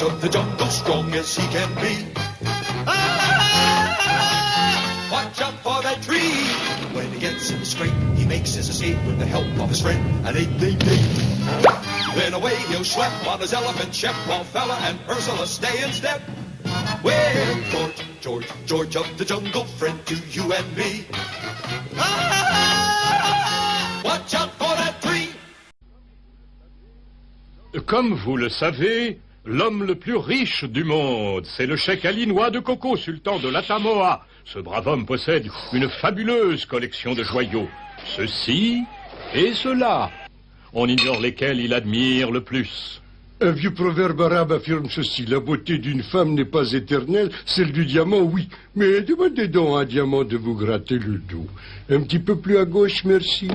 George of the jungle, strong as he can be. Watch out for that tree. When he gets in the scrape, he makes his escape with the help of his friend, an 888. Then away he'll schlepp on his elephant ship, while Fella and Ursula stay in step. Well, George of the jungle, friend to you and me. Watch out for that tree. Comme vous le savez, l'homme le plus riche du monde, c'est le cheikh Alinois de Coco, sultan de l'Atamoa. Ce brave homme possède une fabuleuse collection de joyaux. Ceci et cela. On ignore lesquels il admire le plus. Un vieux proverbe arabe affirme ceci: la beauté d'une femme n'est pas éternelle, celle du diamant, oui. Mais demandez donc à un diamant de vous gratter le dos. Un petit peu plus à gauche, merci.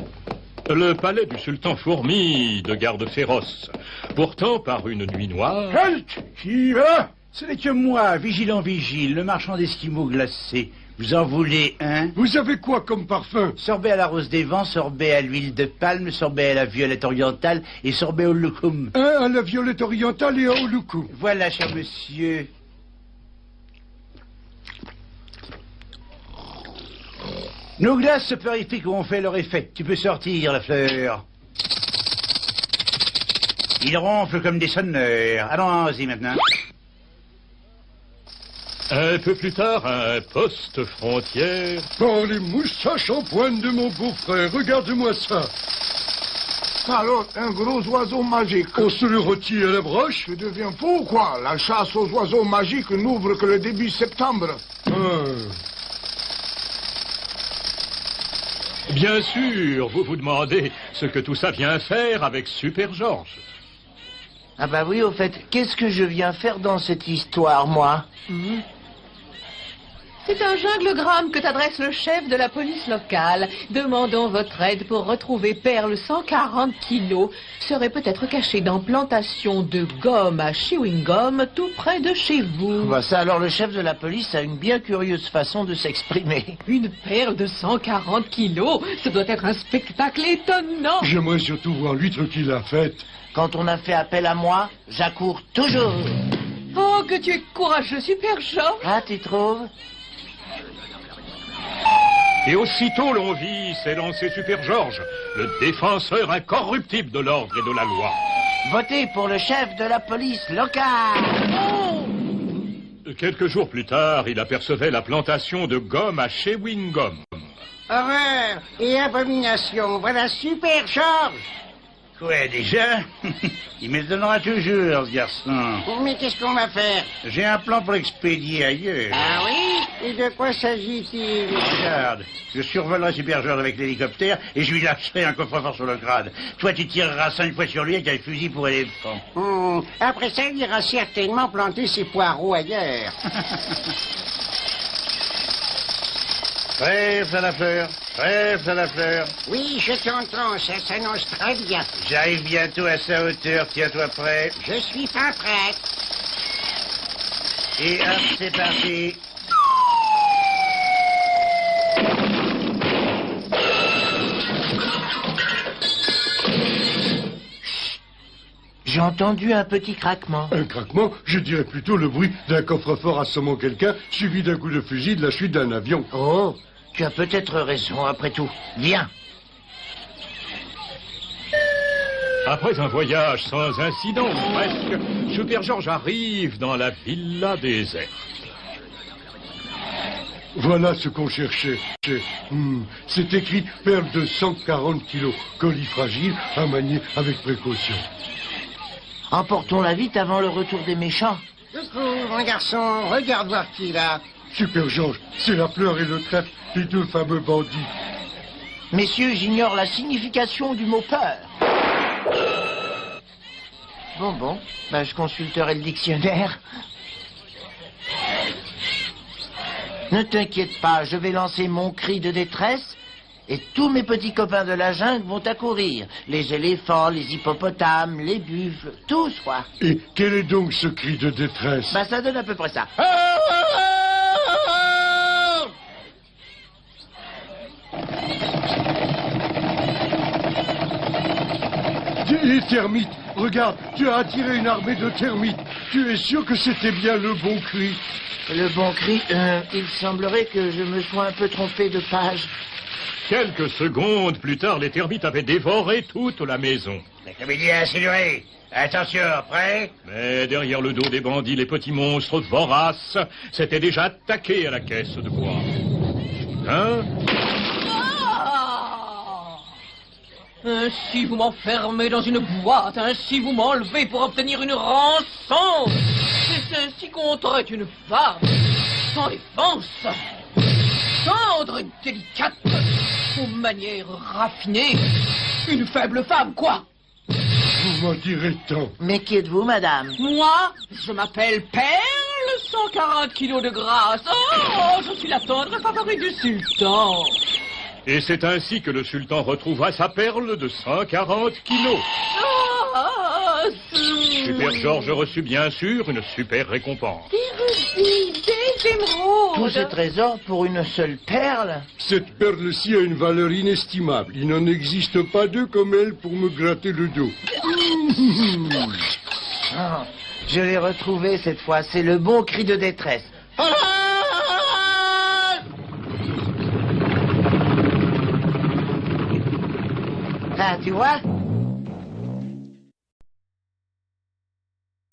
Le palais du sultan fourmille de gardes féroces. Pourtant, par une nuit noire... Halt! Qui va? Ce n'est que moi, vigilant vigile, le marchand d'esquimaux glacés. Vous en voulez un? Vous avez quoi comme parfum? Sorbet à la rose des vents, sorbet à l'huile de palme, sorbet à la violette orientale et sorbet au loukoum. Un à la violette orientale et un au loukoum. Voilà, cher monsieur. Nos glaces se purifiquent ont fait leur effet. Tu peux sortir, la fleur. Ils ronflent comme des sonneurs. Allons-y maintenant. Un peu plus tard, à un poste frontière... Oh, les moustaches en pointe de mon beau-frère, regarde-moi ça. Alors, un gros oiseau magique. On se le retire à la broche? Tu deviens fou ou quoi? La chasse aux oiseaux magiques n'ouvre que le début septembre. Bien sûr, vous vous demandez ce que tout ça vient faire avec Super George. Ah bah oui, au fait, qu'est-ce que je viens faire dans cette histoire, moi? C'est un junglegramme que t'adresse le chef de la police locale. Demandons votre aide pour retrouver Perle 140 kilos. Serait peut-être caché dans plantation de gomme à chewing gum tout près de chez vous. Bah ça, alors le chef de la police a une bien curieuse façon de s'exprimer. Une perle de 140 kilos, ce doit être un spectacle étonnant. J'aimerais surtout voir l'huître qu'il a faite. Quand on a fait appel à moi, j'accours toujours. Oh, que tu es courageux, Super George. Ah, tu trouves? Et aussitôt l'on vit s'élancer Super George, le défenseur incorruptible de l'ordre et de la loi. Votez pour le chef de la police locale. Oh! Quelques jours plus tard, il apercevait la plantation de gomme à chewing gum. Horreur et abomination, voilà Super George. Quoi, déjà? Il me donnera toujours, ce garçon. Mais qu'est-ce qu'on va faire? J'ai un plan pour l'expédier ailleurs. Ah oui? Et de quoi s'agit-il? Regarde, je survolerai Super George avec l'hélicoptère et je lui lâcherai un coffre-fort sur le crâne. Toi, tu tireras 5 fois sur lui avec un fusil pour éléphant. Après ça, il ira certainement planter ses poireaux ailleurs. Frère à la fleur, frère à la fleur. Oui, je t'entends, ça s'annonce très bien. J'arrive bientôt à sa hauteur, tiens-toi prêt. Je suis pas prête. Et hop, c'est parti. J'ai entendu un petit craquement. Un craquement? Je dirais plutôt le bruit d'un coffre-fort assommant quelqu'un, suivi d'un coup de fusil de la chute d'un avion. Oh, tu as peut-être raison, après tout. Viens. Après un voyage sans incident, presque, Super George arrive dans la villa déserte. Voilà ce qu'on cherchait. C'est écrit perle de 140 kilos, colis fragile, à manier avec précaution. Emportons-la vite avant le retour des méchants. Coucou, mon garçon, regarde voir qui là. Super George, c'est la fleur et le trèfle, les deux fameux bandits. Messieurs, j'ignore la signification du mot peur. Bon, ben je consulterai le dictionnaire. Ne t'inquiète pas, je vais lancer mon cri de détresse et tous mes petits copains de la jungle vont accourir. Les éléphants, les hippopotames, les buffles, tous, quoi. Et quel est donc ce cri de détresse? Ben ça donne à peu près ça. Les termites! Regarde, tu as attiré une armée de termites! Tu es sûr que c'était bien le bon cri? Le bon cri, il semblerait que je me sois un peu trompé de page. Quelques secondes plus tard, les termites avaient dévoré toute la maison. La comédie a insinué. Attention, prêt? Mais derrière le dos des bandits, les petits monstres voraces s'étaient déjà attaqués à la caisse de bois. Hein? Ainsi vous m'enfermez dans une boîte, ainsi vous m'enlevez pour obtenir une rançon. C'est ainsi qu'on traite une femme, sans défense, tendre et délicate, aux manières raffinées. Une faible femme, quoi. Vous m'en direz tant. Mais qui êtes-vous, madame? Moi, je m'appelle Perle, 140 kilos de grâce. Oh, je suis la tendre favorite du sultan. Et c'est ainsi que le sultan retrouva sa perle de 140 kilos. Super George reçut bien sûr une super récompense. Des rubis, des émeraudes. Tous ces trésors pour une seule perle? Cette perle-ci a une valeur inestimable. Il n'en existe pas deux comme elle pour me gratter le dos. Ah, je l'ai retrouvé cette fois. C'est le bon cri de détresse. Ah, tu vois?